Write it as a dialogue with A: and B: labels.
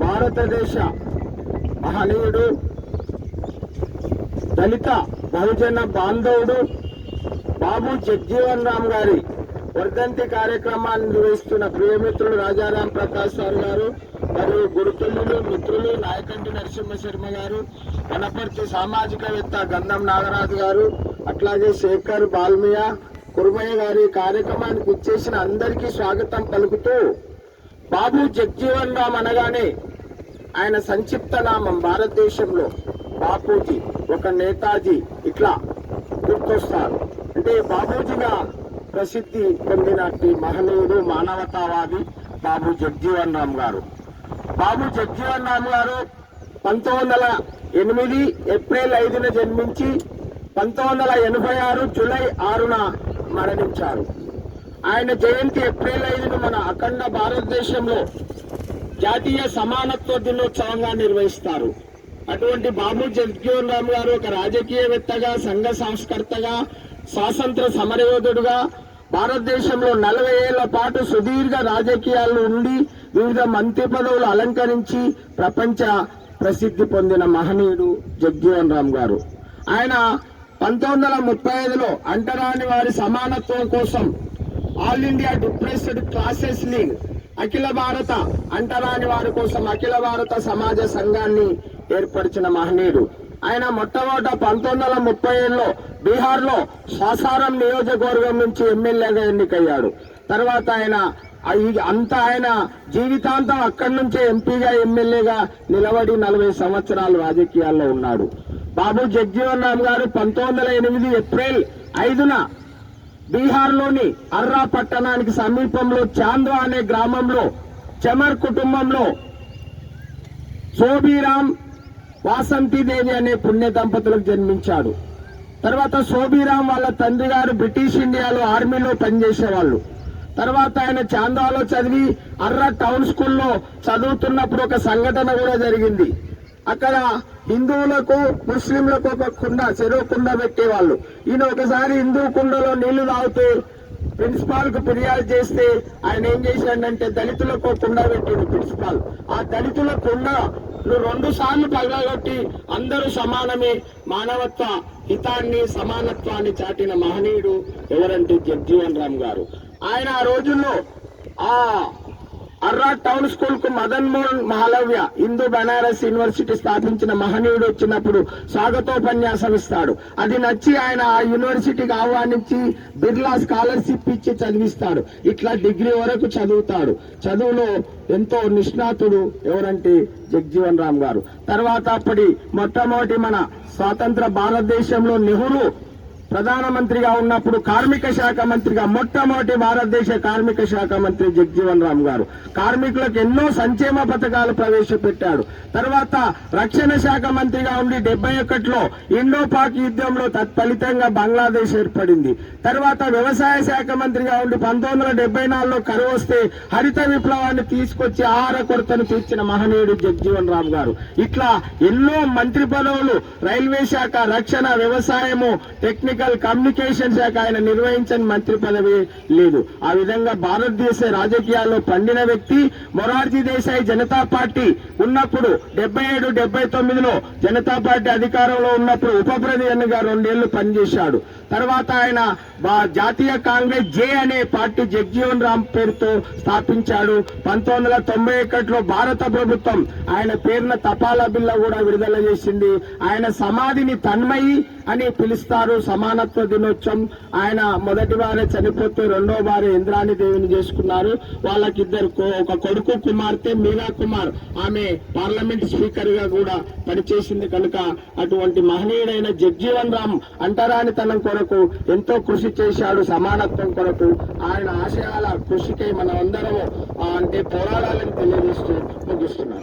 A: భారతదేశ మహనీయుడు, దళిత బహుజన బాంధవుడు బాబు జగ్జీవన్ రామ్ గారి వర్ధంతి కార్యక్రమాన్ని నిర్వహిస్తున్న ప్రియమిత్రులు రాజారాం ప్రకాష్ సార్ గారు మరియు గురుతుల్యులు మిత్రులు నాయకంటి నరసింహ శర్మ గారు, వనపర్తి సామాజికవేత్త గంధం నాగరాజు గారు, అట్లాగే శేఖర్ బాల్మియా కుర్మయ్య గారి కార్యక్రమానికి ఇచ్చేసిన అందరికీ స్వాగతం పలుకుతూ, బాబు జగ్జీవన్ రామ్ అనగానే ఆయన సంక్షిప్త నామం భారతదేశంలో బాపూజీ, ఒక నేతాజీ ఇట్లా గుర్తొస్తారు. అంటే బాపూజీగా ప్రసిద్ధి పొందినట్టి మహనీయుడు, మానవతావాది బాబు జగ్జీవన్ రామ్ గారు. బాబు జగ్జీవన్ రామ్ గారు 1908 ఏప్రిల్ 5న జన్మించి 1986 జూలై 6న మరణించారు. ఆయన జయంతి ఏప్రిల్ 5ను మన అఖండ భారతదేశంలో జాతీయ సమానత్వ దినోత్సవంగా నిర్వహిస్తారు. అటువంటి బాబు జగ్జీవన్ రామ్ గారు ఒక రాజకీయవేత్తగా, సంఘ సంస్కర్తగా, స్వాతంత్ర సమరయోధుడుగా భారతదేశంలో 40 ఏళ్ల పాటు సుదీర్ఘ రాజకీయాల్లో ఉండి వివిధ మంత్రి పదవులు అలంకరించి ప్రపంచ ప్రసిద్ధి పొందిన మహనీయుడు జగ్జీవన్ రామ్ గారు. ఆయన 1935లో అంటరాని వారి సమానత్వం కోసం All India Depressed Classes League, అఖిల భారత అంటరాని వారి కోసం అఖిల భారత సమాజ సంఘాన్ని ఏర్పరిచిన మహనీయుడు. ఆయన మొట్టమొదట 1937లో బీహార్లో సాసారం నియోజకవర్గం నుంచి ఎమ్మెల్యేగా ఎన్నికయ్యాడు. తర్వాత ఆయన జీవితాంతం అక్కడి నుంచే ఎంపీగా, ఎమ్మెల్యేగా నిలబడి 40 సంవత్సరాలు రాజకీయాల్లో ఉన్నాడు. బాబు జగ్జీవన్ రామ్ గారు 1908 ఏప్రిల్ 5న బీహార్లోని అర్రా పట్టణానికి సమీపంలో చాంద్వా అనే గ్రామంలో చమర్ కుటుంబంలో శోభిరామ్ వాసంతిదేవి అనే పుణ్య దంపతులకు జన్మించాడు. తర్వాత శోభిరామ్ వాళ్ళ తండ్రి గారు బ్రిటిష్ ఇండియాలో ఆర్మీలో పనిచేసేవాళ్ళు. తర్వాత ఆయన చాంద్వాలో చదివి అర్రా టౌన్ స్కూల్లో చదువుతున్నప్పుడు ఒక సంఘటన కూడా జరిగింది. అక్కడ హిందువులకు, ముస్లింలకు ఒక చెరువు కుండ పెట్టేవాళ్ళు. ఈయన ఒకసారి హిందూ కుండలో నీళ్లు తాగుతూ ప్రిన్సిపాల్ కు ఫిర్యాదు చేస్తే ఆయన ఏం చేశాడంటే దళితులకు కుండ పెట్టిండు ప్రిన్సిపాల్. ఆ దళితుల కుండ 2 సార్లు పగలగొట్టి అందరూ సమానమే, మానవత్వ హితాన్ని, సమానత్వాన్ని చాటిన మహనీయుడు ఎవరంటే జగ్జీవన్ రామ్ గారు. ఆయన ఆ రోజుల్లో ఆ అర్రా టౌన్ స్కూల్ కు మదన్ మోహన్ మాలవ్య హిందూ బనారస్ యూనివర్సిటీ స్థాపించిన మహనీయుడు వచ్చినప్పుడు స్వాగతోపన్యాసం ఇస్తాడు. అది నచ్చి ఆయన ఆ యూనివర్సిటీకి ఆహ్వానించి బిర్లా స్కాలర్షిప్ ఇచ్చి చదివిస్తాడు. ఇట్లా డిగ్రీ వరకు చదువుతాడు. చదువులో ఎంతో నిష్ణాతుడు ఎవరంటే జగ్జీవన్ రామ్ గారు. తర్వాత అప్పటి మొట్టమొదటి మన స్వాతంత్ర భారతదేశంలో నెహ్రూ ప్రధానమంత్రిగా ఉన్నప్పుడు కార్మిక శాఖ మంత్రిగా మొట్టమొదటి భారతదేశ కార్మిక శాఖ మంత్రి జగ్జీవన్ రామ్ గారు. కార్మికులకు ఎన్నో సంక్షేమ పథకాలు ప్రవేశపెట్టాడు. తర్వాత రక్షణ శాఖ మంత్రిగా ఉండి 71లో ఇండో పాక్ యుద్ధంలో తత్ఫలితంగా బంగ్లాదేశ్ ఏర్పడింది. తర్వాత వ్యవసాయ శాఖ మంత్రిగా ఉండి 1974లో కరువు వస్తే హరిత విప్లవాన్ని తీసుకొచ్చి ఆహార కొరతను తీర్చిన మహనీయుడు జగ్జీవన్ రామ్ గారు. ఇట్లా ఎన్నో మంత్రి పదవులు, రైల్వే శాఖ, రక్షణ, వ్యవసాయము, టెక్నికల్ కమ్యూనికేషన్ శాఖ ఆయన నిర్వహించని మంత్రి పదవి లేదు. ఆ విధంగా భారతదేశ రాజకీయాల్లో పండిన వ్యక్తి. మొరార్జీ దేశాయ్ జనతా పార్టీ ఉన్నప్పుడు 77, 79లో జనతా పార్టీ అధికారంలో ఉన్నప్పుడు ఉప ప్రధానిగా 2 ఏళ్లు పనిచేశాడు. తర్వాత ఆయన జాతీయ కాంగ్రెస్ జే అనే పార్టీ జగ్జీవన్ రామ్ పేరుతో స్థాపించాడు. 1991లో భారత ప్రభుత్వం ఆయన పేరున తపాలా బిల్ల కూడా విడుదల చేసింది. ఆయన సమాధిని తన్మయి అని పిలుస్తారు. సమానత్వ దినోత్సవం. ఆయన మొదటి వారే చనిపోతే 2వ వారే ఇంద్రాణి దేవిని చేసుకున్నారు. వాళ్ళకిద్దరు, ఒక కొడుకు, కుమార్తె మీనా కుమార్. ఆమె పార్లమెంట్ స్పీకర్ గా కూడా పనిచేసింది. కనుక అటువంటి మహనీయుడైన జగ్జీవన్ రామ్ అంటరానితనం కొరకు ఎంతో కృషి చేశాడు. సమానత్వం కొరకు ఆయన ఆశయాల కృషికై మనం అందరము పోరాడాలని తెలియజేస్తూ ముగిస్తున్నాం.